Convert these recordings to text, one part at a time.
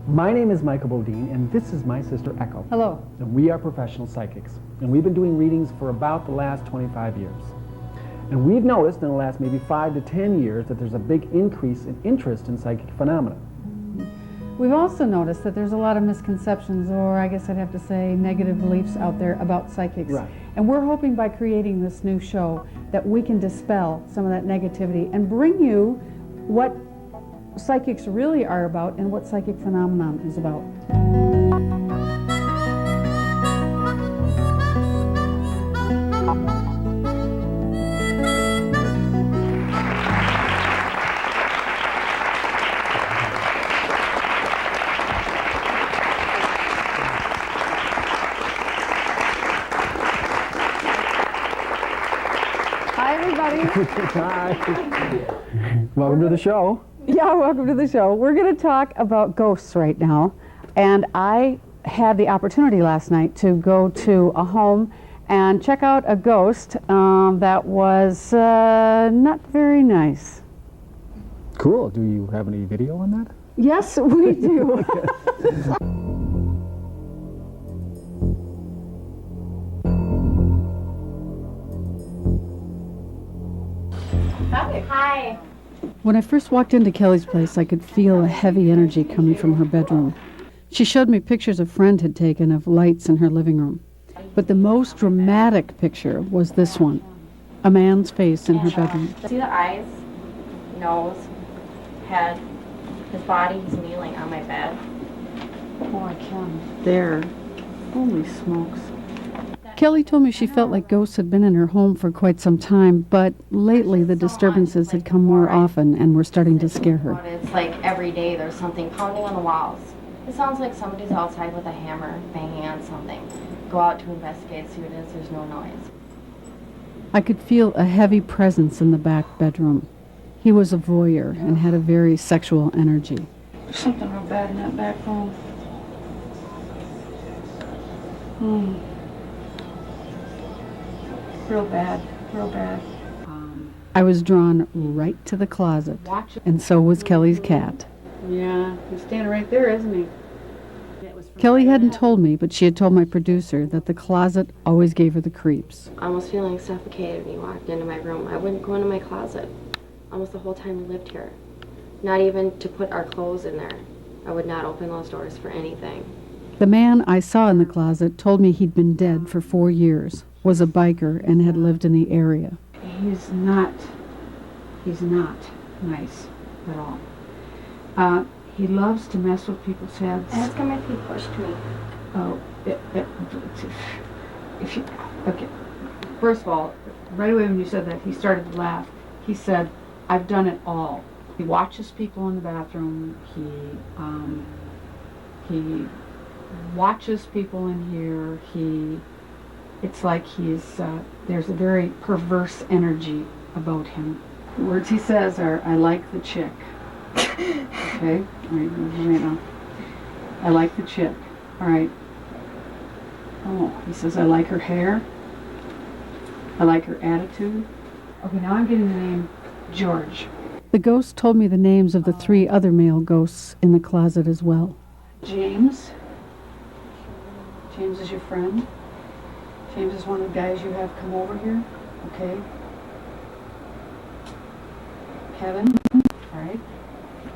My name is Michael Bodine, and this is my sister Echo. Hello. And we are professional psychics, and we've been doing readings for about the last 25 years. And we've noticed in the last maybe 5 to 10 years that there's a big increase in interest in psychic phenomena. We've also noticed that there's a lot of misconceptions, or I guess I'd have to say negative beliefs out there about psychics. Right. And we're hoping by creating this new show that we can dispel some of that negativity and bring you what psychics really are about and what psychic phenomenon is about. Hi, everybody. Hi. Welcome to the show. Yeah, welcome to the show. We're going to talk about ghosts right now. And I had the opportunity last night to go to a home and check out a ghost that was not very nice. Cool. Do you have any video on that? Yes, we do. Hi. When I first walked into Kelly's place, I could feel a heavy energy coming from her bedroom. She showed me pictures a friend had taken of lights in her living room. But the most dramatic picture was this one, a man's face in her bedroom. See the eyes, nose, head, his body, he's kneeling on my bed. Oh, I can. There. Holy smokes. Kelly told me she felt like ghosts had been in her home for quite some time, but lately the disturbances had come more often and were starting to scare her. It's like every day there's something pounding on the walls. It sounds like somebody's outside with a hammer banging on something. Go out to investigate, see what it is, there's no noise. I could feel a heavy presence in the back bedroom. He was a voyeur and had a very sexual energy. There's something real bad in that back room. Real bad, real bad. I was drawn right to the closet, and so was Kelly's cat. Yeah, he's standing right there, isn't he? Kelly hadn't told me, but she had told my producer that the closet always gave her the creeps. Almost feeling suffocated when he walked into my room. I wouldn't go into my closet. Almost the whole time we lived here. Not even to put our clothes in there. I would not open those doors for anything. The man I saw in the closet told me he'd been dead for 4 years, was a biker, and had lived in the area. He's not nice at all. He loves to mess with people's heads. Ask him if he pushed me. Oh, okay. First of all, right away when you said that, he started to laugh. He said, "I've done it all." He watches people in the bathroom. He watches people in here. It's like there's a very perverse energy about him. The words he says are, "I like the chick." Okay? All right now. I like the chick. All right. Oh, he says, "I like her hair. I like her attitude." Okay, now I'm getting the name George. The ghost told me the names of the 3 other male ghosts in the closet as well. James. James is your friend. James is one of the guys you have come over here. Okay. Kevin. All right.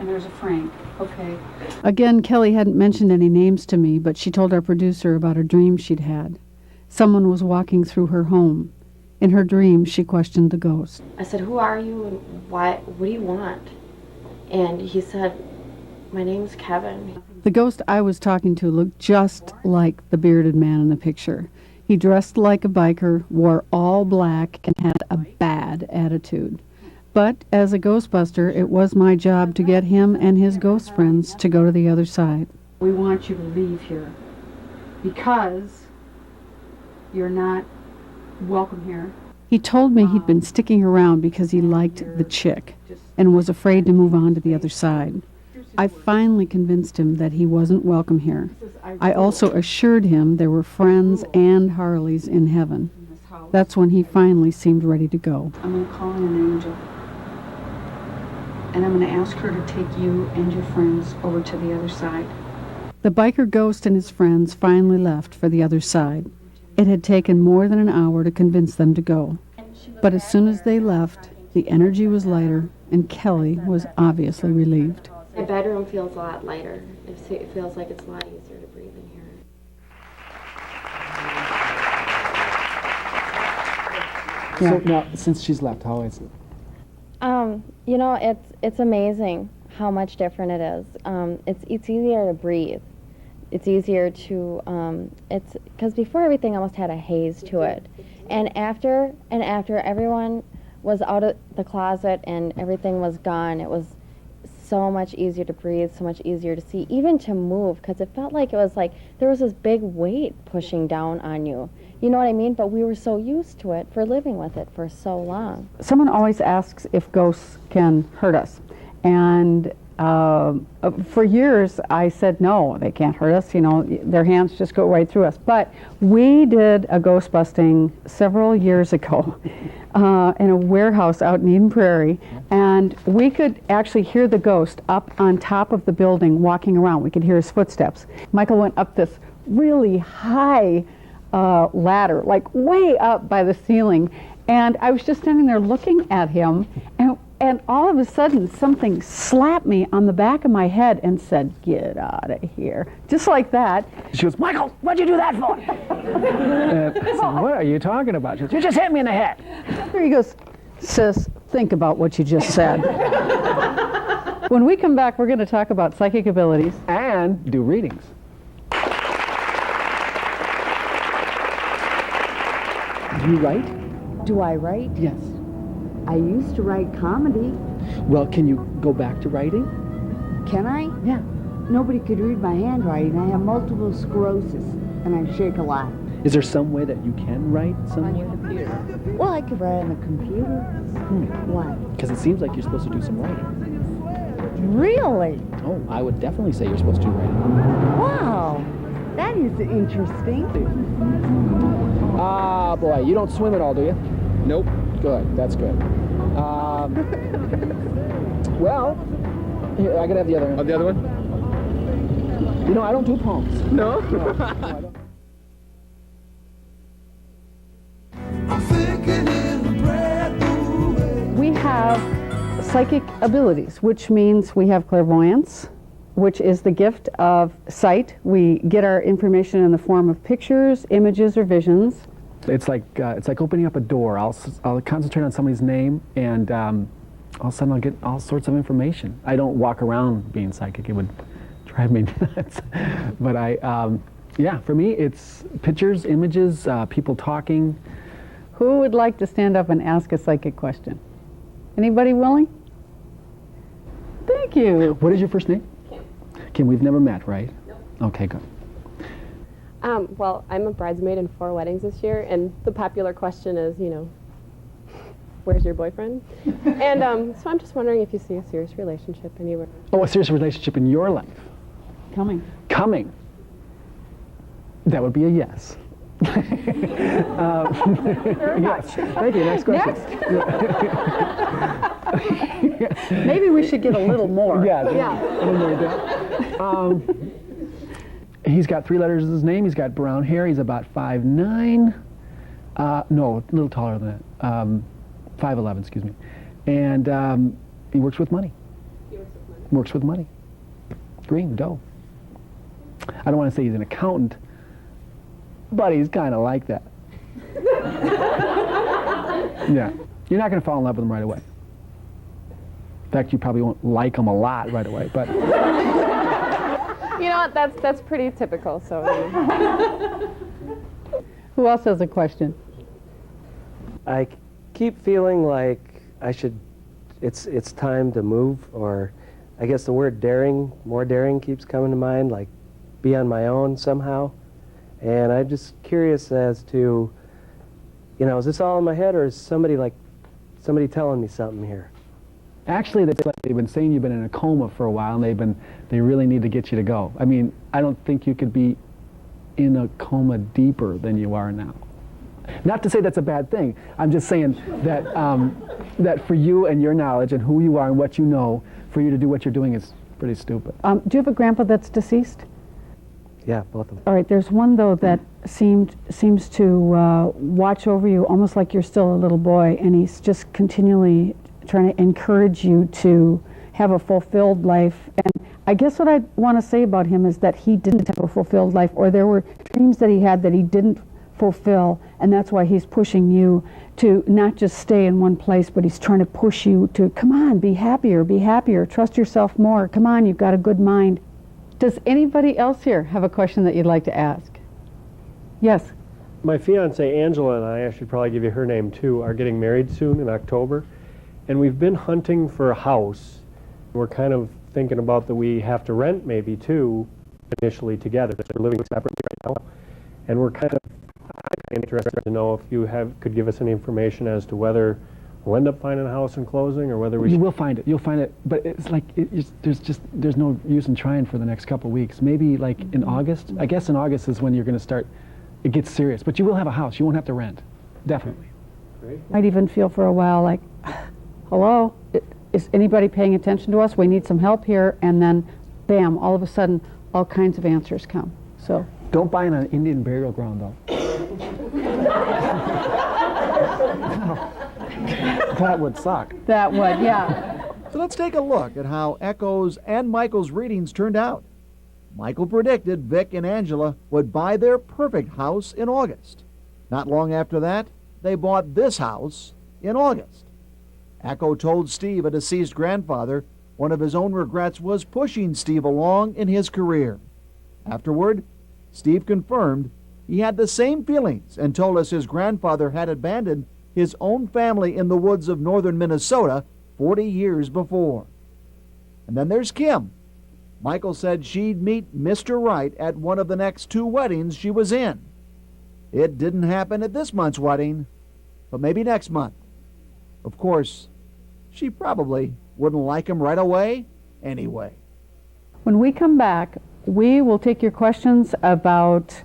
And there's a Frank. Okay. Again, Kelly hadn't mentioned any names to me, but she told our producer about a dream she'd had. Someone was walking through her home. In her dream, she questioned the ghost. I said, "Who are you and what do you want?" And he said, "My name's Kevin." The ghost I was talking to looked just like the bearded man in the picture. He dressed like a biker, wore all black, and had a bad attitude. But as a Ghostbuster, it was my job to get him and his ghost friends to go to the other side. We want you to leave here because you're not welcome here. He told me he'd been sticking around because he liked the chick and was afraid to move on to the other side. I finally convinced him that he wasn't welcome here. I also assured him there were friends and Harleys in heaven. That's when he finally seemed ready to go. I'm going to call in an angel. And I'm going to ask her to take you and your friends over to the other side. The biker ghost and his friends finally left for the other side. It had taken more than an hour to convince them to go. But as soon as they left, the energy was lighter, and Kelly was obviously relieved. My bedroom feels a lot lighter. It feels like it's a lot easier to breathe in here. So now, since she's left, how is it? You know, it's amazing how much different it is. It's easier to breathe. It's easier to, it's, because before everything almost had a haze to it. And after everyone was out of the closet and everything was gone, it was so much easier to breathe, so much easier to see, even to move, because it felt like it was like there was this big weight pushing down on you. You know what I mean? But we were so used to it for living with it for so long. Someone always asks if ghosts can hurt us. And for years I said, no, they can't hurt us. You know, their hands just go right through us. But we did a ghost busting several years ago in a warehouse out in Eden Prairie. And we could actually hear the ghost up on top of the building walking around. We could hear his footsteps. Michael went up this really high ladder, like way up by the ceiling, and I was just standing there looking at him, and all of a sudden something slapped me on the back of my head and said, "Get out of here," just like that. She goes, "Michael, what'd you do that for?" I said, "What are you talking about?" She goes, "You just hit me in the head." There he goes, "Sis, think about what you just said." When we come back, we're going to talk about psychic abilities And do readings. Do you write? Do I write? Yes. I used to write comedy. Well, can you go back to writing? Can I? Yeah. Nobody could read my handwriting. I have multiple sclerosis, and I shake a lot. Is there some way that you can write somewhere? Well, I could write on the computer. Why? Because it seems like you're supposed to do some writing. Really? Oh, I would definitely say you're supposed to do writing. Wow. That is interesting. Ah, boy, you don't swim at all, do you? Nope. Good, that's good. Well, here, I gotta have the other one. Oh, the other one? You know, I don't do poems. No? We have psychic abilities, which means we have clairvoyance, which is the gift of sight. We get our information in the form of pictures, images, or visions. It's like opening up a door. I'll concentrate on somebody's name, and all of a sudden I'll get all sorts of information. I don't walk around being psychic. It would drive me nuts. But yeah, for me, it's pictures, images, people talking. Who would like to stand up and ask a psychic question? Anybody willing? Thank you. What is your first name? Kim, we've never met, right? No. Okay, good. Well, I'm a bridesmaid in 4 weddings this year, and the popular question is, you know, where's your boyfriend? And so I'm just wondering if you see a serious relationship anywhere. Oh, a serious relationship in your life? Coming. Coming. That would be a yes. Very much. Thank you. Next question. Maybe we should get a little more. Yeah. A little more depth. He's got 3 letters in his name. He's got brown hair. He's about 5'9". No, a little taller than that. 5'11", excuse me. And he works with money. Works with money. Green, dough. I don't want to say he's an accountant, but he's kind of like that. Yeah. You're not going to fall in love with him right away. In fact, you probably won't like him a lot right away, but... You know what? That's pretty typical. So. Who else has a question? I keep feeling like I should. It's time to move, or I guess the word daring, more daring, keeps coming to mind. Like, be on my own somehow. And I'm just curious as to, you know, is this all in my head, or is somebody telling me something here? Actually, they've been saying you've been in a coma for a while, and they really need to get you to go. I mean, I don't think you could be in a coma deeper than you are now. Not to say that's a bad thing. I'm just saying that that for you and your knowledge and who you are and what you know, for you to do what you're doing is pretty stupid. Do you have a grandpa that's deceased? Yeah, both of them. All right, there's one, though, that seems to watch over you almost like you're still a little boy, and he's just continually trying to encourage you to have a fulfilled life. And I guess what I want to say about him is that he didn't have a fulfilled life, or there were dreams that he had that he didn't fulfill, and that's why he's pushing you to not just stay in one place, but he's trying to push you to, come on, be happier, trust yourself more, come on, you've got a good mind. Does anybody else here have a question that you'd like to ask? Yes. My fiance Angela and I should probably give you her name too, are getting married soon in October, and we've been hunting for a house. We're kind of thinking about that we have to rent maybe too initially together. We're living separately right now, and we're kind of interested to know if you could give us any information as to whether we'll end up finding a house in closing, or whether we You will find it. You'll find it, but it's like there's no use in trying for the next couple of weeks. Maybe like in August. I guess in August is when you're going to start. It gets serious, but you will have a house. You won't have to rent. Definitely. Might even feel for a while like, hello, is anybody paying attention to us? We need some help here, and then, bam! All of a sudden, all kinds of answers come. So don't buy in an Indian burial ground, though. That would suck. that would, yeah. So let's take a look at how Echo's and Michael's readings turned out. Michael predicted Vic and Angela would buy their perfect house in August. Not long after that, they bought this house in August. Echo told Steve, a deceased grandfather, one of his own regrets was pushing Steve along in his career. Afterward, Steve confirmed he had the same feelings and told us his grandfather had abandoned his own family in the woods of northern Minnesota 40 years before. And then there's Kim. Michael said she'd meet Mr. Right at one of the next 2 weddings she was in. It didn't happen at this month's wedding, but maybe next month. Of course, she probably wouldn't like him right away anyway. When we come back, we will take your questions about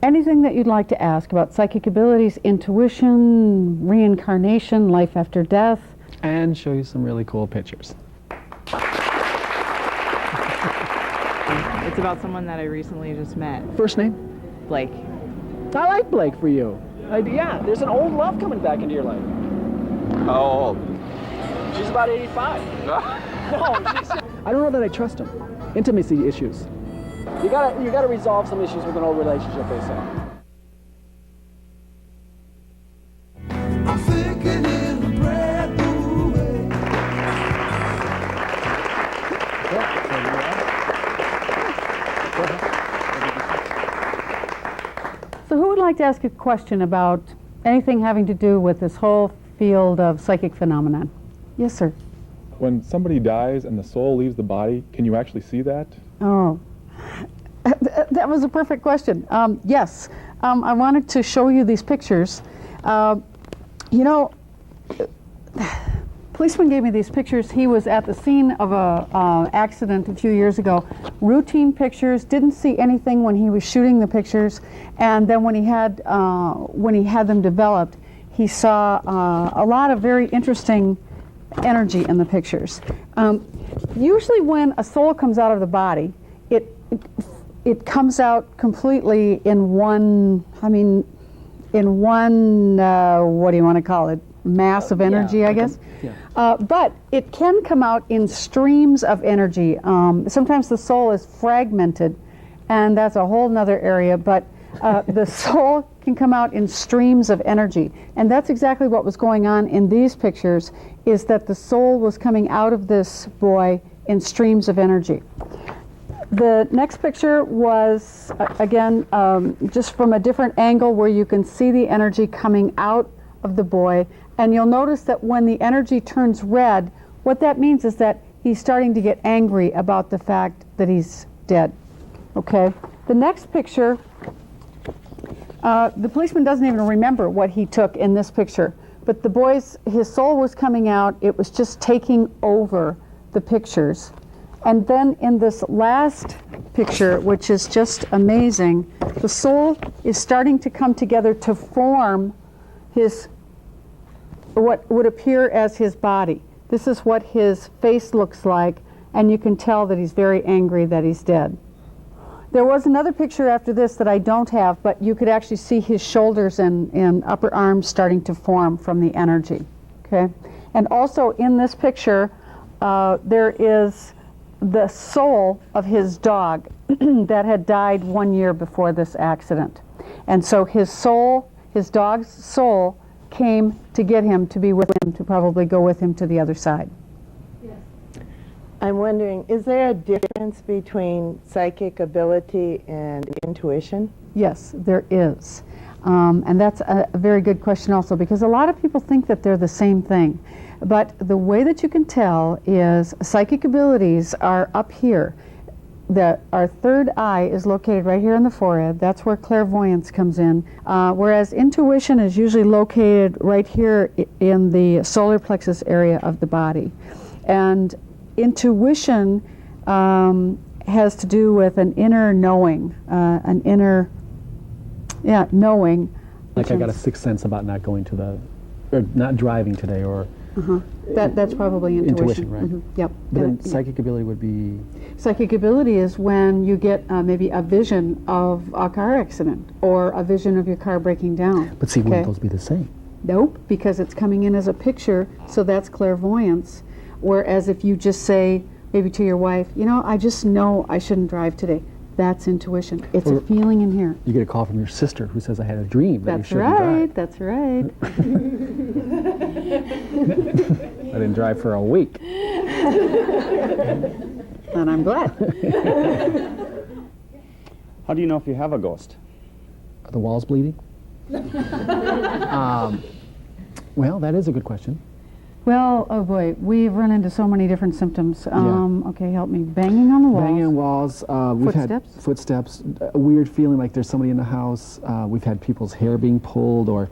anything that you'd like to ask about psychic abilities, intuition, reincarnation, life after death. And show you some really cool pictures. It's about someone that I recently just met. First name? Blake. I like Blake for you. Yeah, there's an old love coming back into your life. How old? She's about 85. No, I don't know that I trust him. Intimacy issues. You gotta resolve some issues with an old relationship, they say. I'm thinking in a brand new way. So who would like to ask a question about anything having to do with this whole field of psychic phenomenon? Yes, sir. When somebody dies and the soul leaves the body, can you actually see that? Oh, that was a perfect question. Yes, I wanted to show you these pictures. You know, policeman gave me these pictures. He was at the scene of a accident a few years ago. Routine pictures, didn't see anything when he was shooting the pictures, and then when he had them developed, he saw a lot of very interesting energy in the pictures. Usually when a soul comes out of the body, it comes out completely in one, what do you want to call it, mass of energy, I guess. But it can come out in streams of energy. Sometimes the soul is fragmented, and that's a whole nother area, but the soul can come out in streams of energy. And that's exactly what was going on in these pictures, is that the soul was coming out of this boy in streams of energy. The next picture was, again, just from a different angle where you can see the energy coming out of the boy. And you'll notice that when the energy turns red, what that means is that he's starting to get angry about the fact that he's dead. Okay? The next picture, the policeman doesn't even remember what he took in this picture. But the boy's, his soul was coming out. It was just taking over the pictures. And then in this last picture, which is just amazing, the soul is starting to come together to form his, what would appear as his body. This is what his face looks like, and you can tell that he's very angry that he's dead. There was another picture after this that I don't have, but you could actually see his shoulders and upper arms starting to form from the energy. Okay, and also in this picture, there is the soul of his dog that had died 1 year before this accident. And so his soul, his dog's soul, came to get him, to be with him, to probably go with him to the other side. I'm wondering, is there a difference between psychic ability and intuition? Yes, there is. And that's a very good question also, because a lot of people think that they're the same thing. But the way that you can tell is psychic abilities are up here. Our third eye is located right here in the forehead. That's where clairvoyance comes in. Whereas intuition is usually located right here in the solar plexus area of the body. And intuition has to do with an inner knowing, knowing. Like I got a sixth sense about not going to or not driving today, or. That's probably intuition. Right? Mm-hmm. Yep. But then psychic ability would be? Psychic ability is when you get maybe a vision of a car accident or a vision of your car breaking down. But see, wouldn't those be the same? Nope, because it's coming in as a picture, so that's clairvoyance. Whereas if you just say, maybe to your wife, you know, I just know I shouldn't drive today. That's intuition. It's a feeling in here. You get a call from your sister who says, I had a dream that that's you shouldn't drive. That's right. I didn't drive for a week. And I'm glad. How do you know if you have a ghost? Are the walls bleeding? Well, that is a good question. Well, oh boy, we've run into so many different symptoms. Okay, help me. Banging on the walls. Banging on walls. We've Footsteps? had footsteps. A weird feeling like there's somebody in the house. We've had people's hair being pulled, or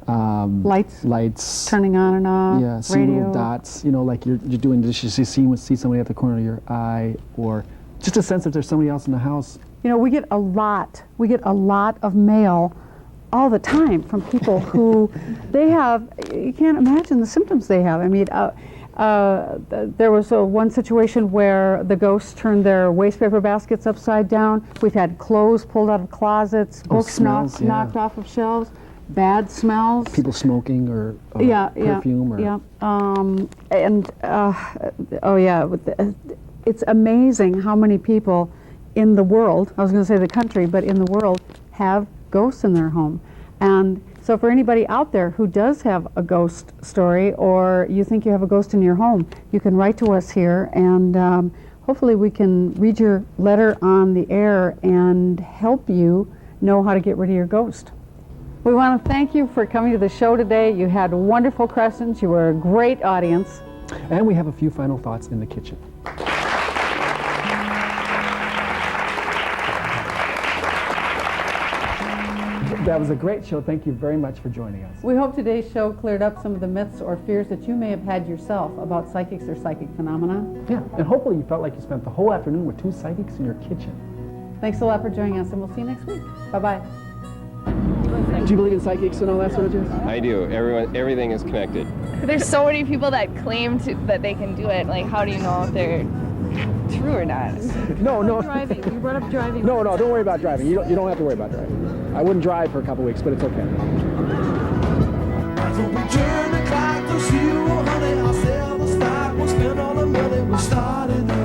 lights turning on and off. Yeah, seeing little dots. You know, like you're doing dishes, you see somebody at the corner of your eye, or just a sense that there's somebody else in the house. You know, we get a lot of mail all the time from people who they have, you can't imagine the symptoms they have. I mean, there was one situation where the ghosts turned their waste paper baskets upside down. We've had clothes pulled out of closets, books knocked off of shelves, bad smells. People smoking or perfume. It's amazing how many people in the world, I was going to say the country, but in the world, have ghosts in their home. And so for anybody out there who does have a ghost story, or you think you have a ghost in your home, you can write to us here, and hopefully we can read your letter on the air and help you know how to get rid of your ghost. We want to thank you for coming to the show today. You had wonderful questions. You were a great audience. And we have a few final thoughts in the kitchen. That was a great show. Thank you very much for joining us. We hope today's show cleared up some of the myths or fears that you may have had yourself about psychics or psychic phenomena. Yeah, and hopefully you felt like you spent the whole afternoon with two psychics in your kitchen. Thanks a lot for joining us, and we'll see you next week. Bye-bye. Do you believe in psychics and all that sort of jazz? I do. Everything is connected. There's so many people that claim that they can do it. Like, how do you know if they're true or not? No. Driving. You brought up driving. No, don't worry about driving. You don't have to worry about driving. I wouldn't drive for a couple weeks, but it's okay. So we turn the clock to 0, honey. Our silver stock will spend all the money we started.